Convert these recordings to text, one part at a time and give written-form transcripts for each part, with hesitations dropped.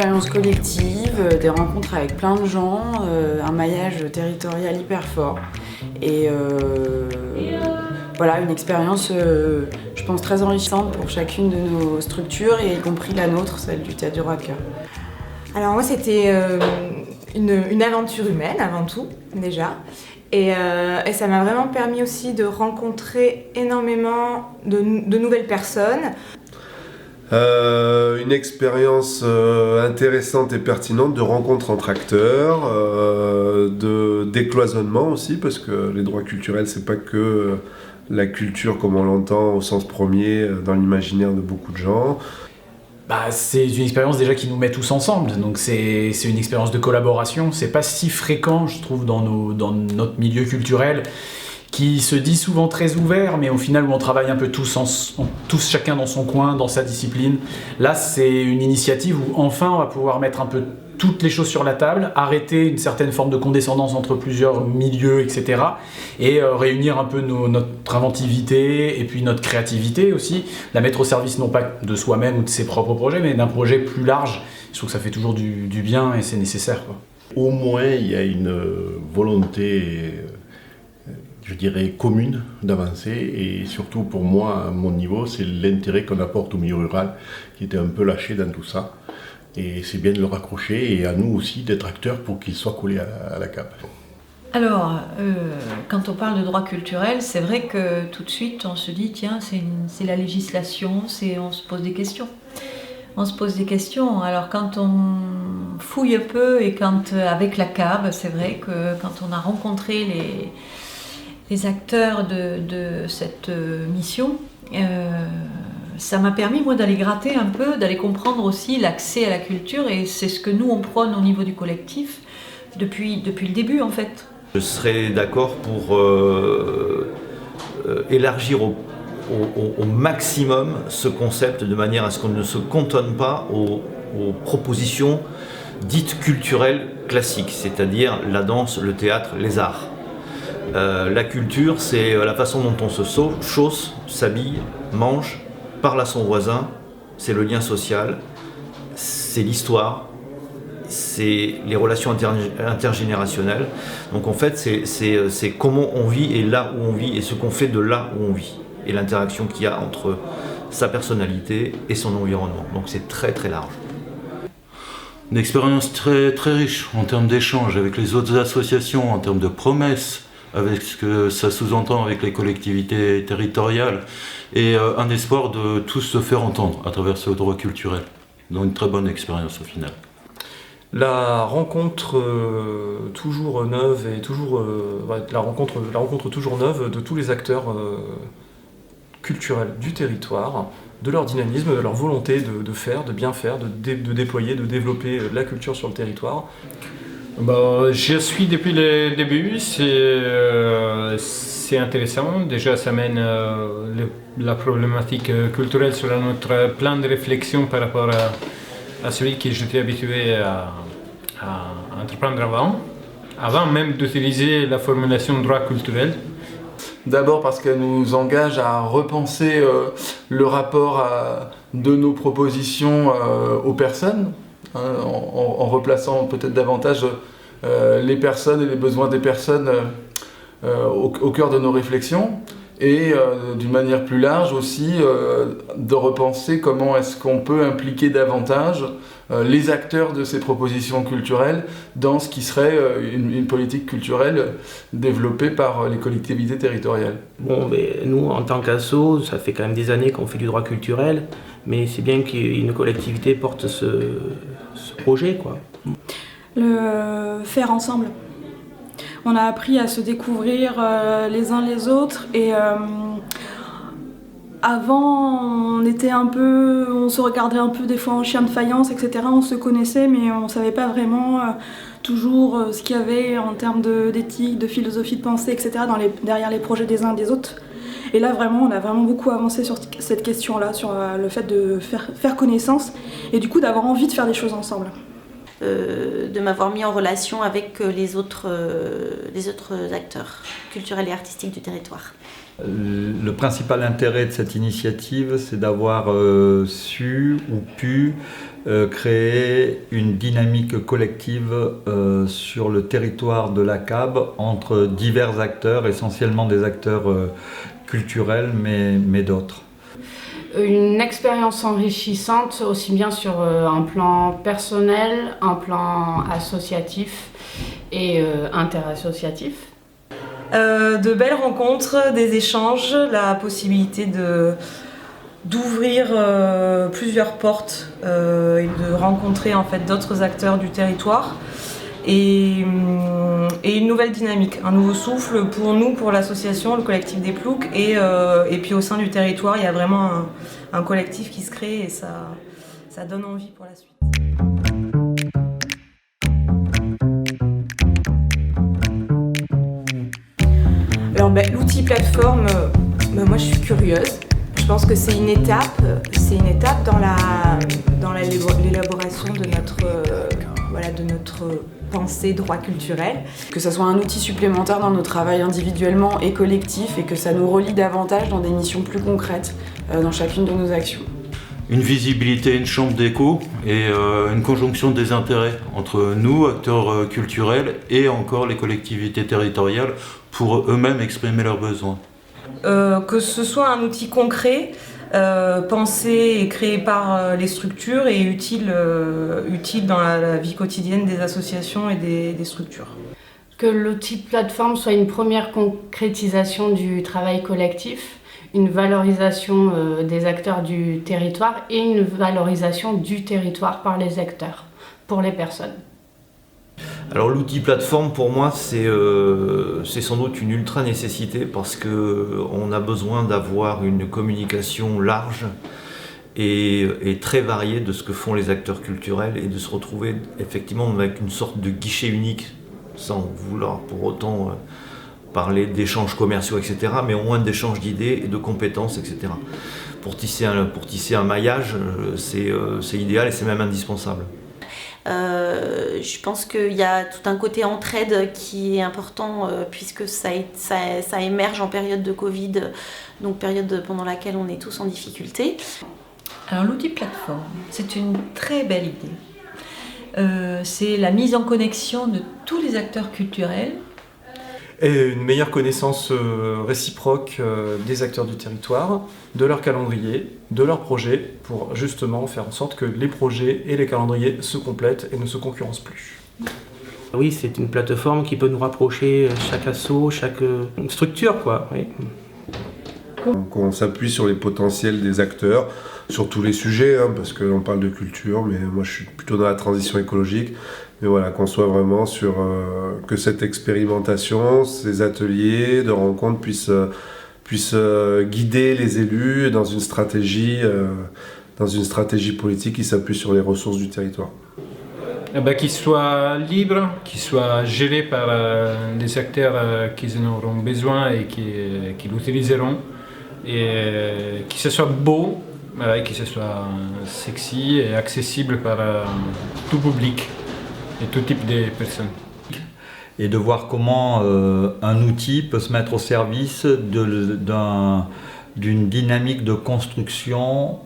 expérience collective, des rencontres avec plein de gens, un maillage territorial hyper fort. Et voilà, une expérience, je pense, très enrichissante pour chacune de nos structures, et y compris la nôtre, celle du Théâtre du Roi de Cœur. Alors moi, c'était une aventure humaine avant tout, déjà. Et ça m'a vraiment permis aussi de rencontrer énormément de nouvelles personnes. Une expérience intéressante et pertinente de rencontre entre acteurs, de décloisonnement aussi, parce que les droits culturels, c'est pas que la culture comme on l'entend au sens premier dans l'imaginaire de beaucoup de gens. C'est une expérience déjà qui nous met tous ensemble, donc c'est une expérience de collaboration. C'est pas si fréquent, je trouve, dans notre milieu culturel, qui se dit souvent très ouvert, mais au final où on travaille un peu tous chacun dans son coin, dans sa discipline. Là, c'est une initiative où enfin on va pouvoir mettre un peu toutes les choses sur la table, arrêter une certaine forme de condescendance entre plusieurs milieux, etc. Et réunir un peu notre inventivité et puis notre créativité aussi, la mettre au service non pas de soi-même ou de ses propres projets, mais d'un projet plus large. Je trouve que ça fait toujours du bien et c'est nécessaire, quoi. Au moins, il y a une volonté, je dirais, commune d'avancer, et surtout pour moi, à mon niveau, c'est l'intérêt qu'on apporte au milieu rural, qui était un peu lâché dans tout ça. Et c'est bien de le raccrocher, et à nous aussi d'être acteurs pour qu'il soit collé à la cape. Alors, quand on parle de droit culturel, c'est vrai que tout de suite on se dit tiens, c'est la législation, on se pose des questions. On se pose des questions. Alors quand on fouille un peu, et avec la CAB, c'est vrai que quand on a rencontré les acteurs de cette mission, ça m'a permis, moi, d'aller gratter un peu, d'aller comprendre aussi l'accès à la culture, et c'est ce que nous, on prône au niveau du collectif depuis le début, en fait. Je serais d'accord pour élargir au maximum ce concept, de manière à ce qu'on ne se cantonne pas aux propositions dites culturelles classiques, c'est-à-dire la danse, le théâtre, les arts. La culture, c'est la façon dont on se chausse, s'habille, mange, parle à son voisin, c'est le lien social, c'est l'histoire, c'est les relations intergénérationnelles. Donc en fait, c'est comment on vit et là où on vit, et ce qu'on fait de là où on vit, et l'interaction qu'il y a entre sa personnalité et son environnement. Donc c'est très très large. Une expérience très, très riche en termes d'échanges avec les autres associations, en termes de promesses, avec ce que ça sous-entend avec les collectivités territoriales, et un espoir de tous se faire entendre à travers ce droit culturel. Donc une très bonne expérience au final. La rencontre toujours neuve et la rencontre toujours neuve de tous les acteurs culturels du territoire, de leur dynamisme, de leur volonté de faire, de bien faire, de déployer, de développer la culture sur le territoire. Je suis depuis le début, c'est intéressant. Déjà, ça mène la problématique culturelle sur notre plan de réflexion par rapport à celui que j'étais habitué à entreprendre avant même d'utiliser la formulation droit culturel. D'abord parce qu'elle nous engage à repenser le rapport de nos propositions aux personnes, en replaçant peut-être davantage les personnes et les besoins des personnes au cœur de nos réflexions, et d'une manière plus large aussi de repenser comment est-ce qu'on peut impliquer davantage les acteurs de ces propositions culturelles dans ce qui serait une politique culturelle développée par les collectivités territoriales. Nous, en tant qu'asso, ça fait quand même des années qu'on fait du droit culturel, mais c'est bien qu'une collectivité porte ce projet, quoi. Le faire ensemble. On a appris à se découvrir les uns les autres, et avant on se regardait un peu des fois en chien de faïence, etc. On se connaissait, mais on savait pas vraiment toujours ce qu'il y avait en termes d'éthique, de philosophie de pensée, etc. derrière les projets des uns et des autres. Et là vraiment, on a vraiment beaucoup avancé sur cette question-là, sur le fait de faire connaissance, et du coup d'avoir envie de faire des choses ensemble. de m'avoir mis en relation avec les autres acteurs culturels et artistiques du territoire. Le principal intérêt de cette initiative, c'est d'avoir su ou pu créer une dynamique collective sur le territoire de la CAB entre divers acteurs, essentiellement des acteurs culturels, mais d'autres. Une expérience enrichissante, aussi bien sur un plan personnel, un plan associatif et interassociatif. De belles rencontres, des échanges, la possibilité d'ouvrir plusieurs portes et de rencontrer en fait d'autres acteurs du territoire et une nouvelle dynamique, un nouveau souffle pour nous, pour l'association, le collectif des Ploucs et puis au sein du territoire il y a vraiment un collectif qui se crée et ça donne envie pour la suite. Alors l'outil plateforme, moi je suis curieuse. Je pense que c'est une étape dans l'élaboration de notre pensée droit culturel. Que ça soit un outil supplémentaire dans nos travails individuellement et collectifs et que ça nous relie davantage dans des missions plus concrètes dans chacune de nos actions. Une visibilité, une chambre d'écho et une conjonction des intérêts entre nous, acteurs culturels, et encore les collectivités territoriales pour eux-mêmes exprimer leurs besoins. Que ce soit un outil concret, pensé et créé par les structures et utile dans la vie quotidienne des associations et des structures. Que l'outil plateforme soit une première concrétisation du travail collectif, une valorisation des acteurs du territoire et une valorisation du territoire par les acteurs, pour les personnes. Alors l'outil plateforme pour moi c'est sans doute une ultra nécessité parce qu'on a besoin d'avoir une communication large et très variée de ce que font les acteurs culturels et de se retrouver effectivement avec une sorte de guichet unique sans vouloir pour autant parler d'échanges commerciaux etc. mais au moins d'échanges d'idées et de compétences etc. Pour tisser un maillage c'est idéal et c'est même indispensable. Je pense qu'il y a tout un côté entraide qui est important puisque ça émerge en période de Covid, donc période pendant laquelle on est tous en difficulté. Alors l'outil plateforme, c'est une très belle idée. C'est la mise en connexion de tous les acteurs culturels. Et une meilleure connaissance réciproque des acteurs du territoire, de leur calendrier, de leurs projets, pour justement faire en sorte que les projets et les calendriers se complètent et ne se concurrencent plus. Oui, c'est une plateforme qui peut nous rapprocher chaque asso, chaque structure, quoi. Oui. Donc on s'appuie sur les potentiels des acteurs, sur tous les sujets, parce qu'on parle de culture, mais moi je suis plutôt dans la transition écologique. Mais voilà, qu'on soit vraiment sur que cette expérimentation, ces ateliers de rencontres puissent guider les élus dans une stratégie politique qui s'appuie sur les ressources du territoire. Qu'ils soient libres, qu'ils soient gérés par des acteurs qui en auront besoin et qui l'utiliseront, et que ce soit beau, que ce soit sexy et accessible par tout public et tout type de personnes. Et de voir comment un outil peut se mettre au service d'une dynamique de construction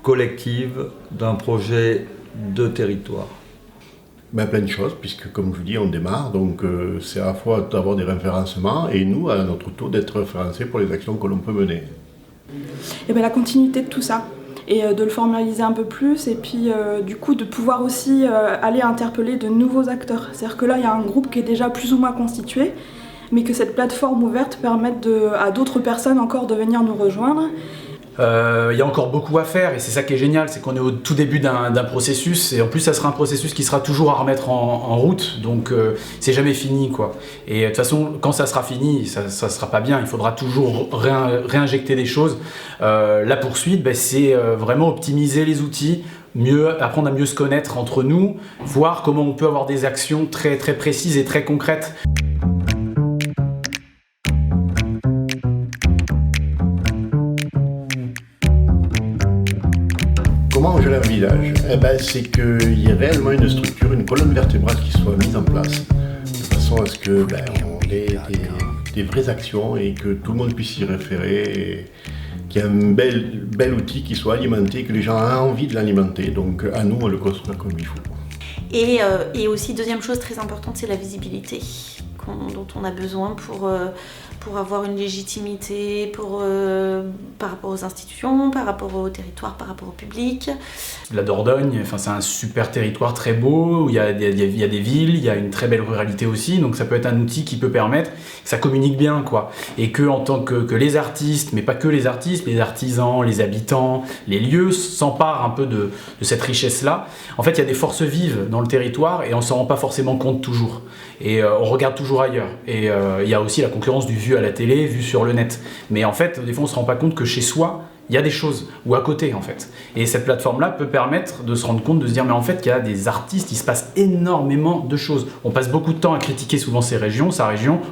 collective d'un projet de territoire. Plein de choses, puisque comme je vous dis, on démarre, donc c'est à la fois d'avoir des référencements et nous, à notre tour, d'être référencés pour les actions que l'on peut mener. Et la continuité de tout ça, et de le formaliser un peu plus, et puis du coup de pouvoir aussi aller interpeller de nouveaux acteurs. C'est-à-dire que là, il y a un groupe qui est déjà plus ou moins constitué, mais que cette plateforme ouverte permette à d'autres personnes encore de venir nous rejoindre. Il y a encore beaucoup à faire et c'est ça qui est génial, c'est qu'on est au tout début d'un processus et en plus ça sera un processus qui sera toujours à remettre en route, donc c'est jamais fini quoi. Et de toute façon quand ça sera fini, ça sera pas bien, il faudra toujours réinjecter des choses. La poursuite c'est vraiment optimiser les outils, apprendre à mieux se connaître entre nous, voir comment on peut avoir des actions très, très précises et très concrètes. Comment je l'envisage? C'est qu'il y ait réellement une structure, une colonne vertébrale qui soit mise en place, de façon à ce que on ait des vraies actions et que tout le monde puisse s'y référer, et qu'il y ait un bel outil qui soit alimenté, que les gens aient envie de l'alimenter. Donc à nous, on le construire comme il faut. Et aussi, deuxième chose très importante, c'est la visibilité dont on a besoin pour avoir une légitimité par rapport aux institutions, par rapport au territoire, par rapport au public. La Dordogne, c'est un super territoire très beau, où il y a des villes, il y a une très belle ruralité aussi, donc ça peut être un outil qui peut permettre que ça communique bien, quoi. Et que en tant que les artistes, mais pas que les artistes, les artisans, les habitants, les lieux s'emparent un peu de cette richesse-là. En fait, il y a des forces vives dans le territoire et on s'en rend pas forcément compte toujours. Et on regarde toujours ailleurs. Et il y a aussi la concurrence du vu à la télé, vu sur le net. Mais en fait, des fois, on se rend pas compte que chez soi, il y a des choses, ou à côté en fait. Et cette plateforme-là peut permettre de se rendre compte, de se dire mais en fait il y a des artistes, il se passe énormément de choses. On passe beaucoup de temps à critiquer souvent sa région,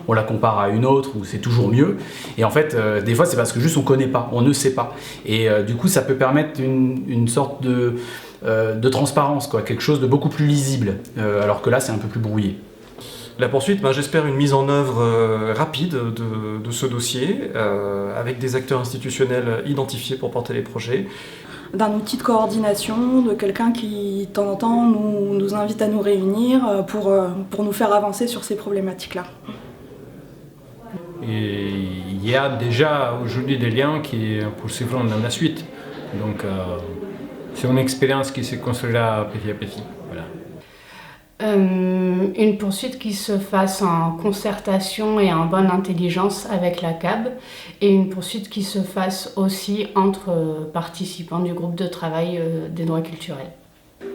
on la compare à une autre où c'est toujours mieux. Et en fait, des fois c'est parce que juste on connaît pas, on ne sait pas. Et du coup ça peut permettre une sorte de transparence, quoi, quelque chose de beaucoup plus lisible, alors que là c'est un peu plus brouillé. La poursuite, j'espère une mise en œuvre rapide de ce dossier, avec des acteurs institutionnels identifiés pour porter les projets. D'un outil de coordination, de quelqu'un qui, de temps en temps, nous invite à nous réunir pour nous faire avancer sur ces problématiques-là. Et il y a déjà aujourd'hui des liens qui poursuivront dans la suite. Donc c'est une expérience qui se construira petit à petit. Voilà. Une poursuite qui se fasse en concertation et en bonne intelligence avec la CAB, et une poursuite qui se fasse aussi entre participants du groupe de travail des droits culturels.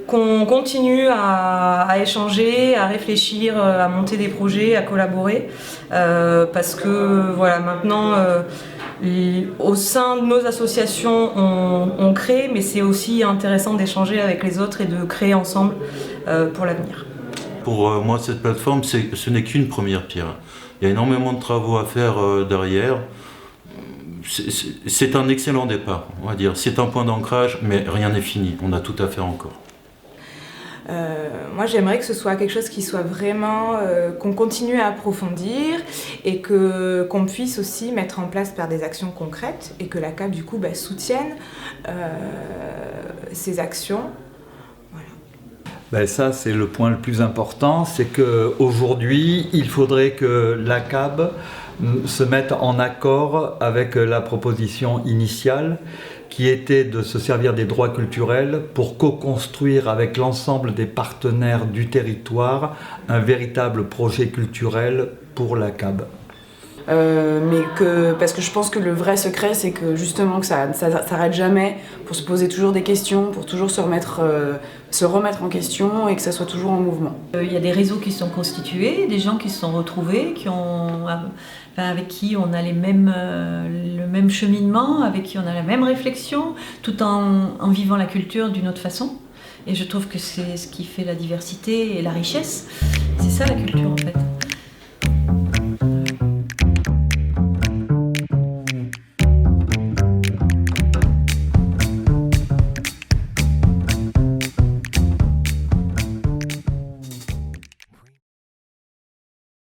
Qu'on continue à échanger, à réfléchir, à monter des projets, à collaborer, parce que voilà, maintenant au sein de nos associations on crée, mais c'est aussi intéressant d'échanger avec les autres et de créer ensemble pour l'avenir. Pour moi, cette plateforme, ce n'est qu'une première pierre. Il y a énormément de travaux à faire derrière. C'est un excellent départ, on va dire. C'est un point d'ancrage, mais rien n'est fini. On a tout à faire encore. Moi, j'aimerais que ce soit quelque chose qui soit vraiment, qu'on continue à approfondir et qu'on puisse aussi mettre en place par des actions concrètes et que la CAB, du coup, soutienne ces actions. Ça, c'est le point le plus important, c'est qu'aujourd'hui, il faudrait que la CAB se mette en accord avec la proposition initiale qui était de se servir des droits culturels pour co-construire avec l'ensemble des partenaires du territoire un véritable projet culturel pour la CAB. Parce que je pense que le vrai secret, c'est que justement que ça s'arrête jamais, pour se poser toujours des questions, pour toujours se remettre en question et que ça soit toujours en mouvement. Il y a des réseaux qui sont constitués, des gens qui se sont retrouvés, avec qui on a le même cheminement, avec qui on a la même réflexion, tout en vivant la culture d'une autre façon. Et je trouve que c'est ce qui fait la diversité et la richesse. C'est ça la culture en fait.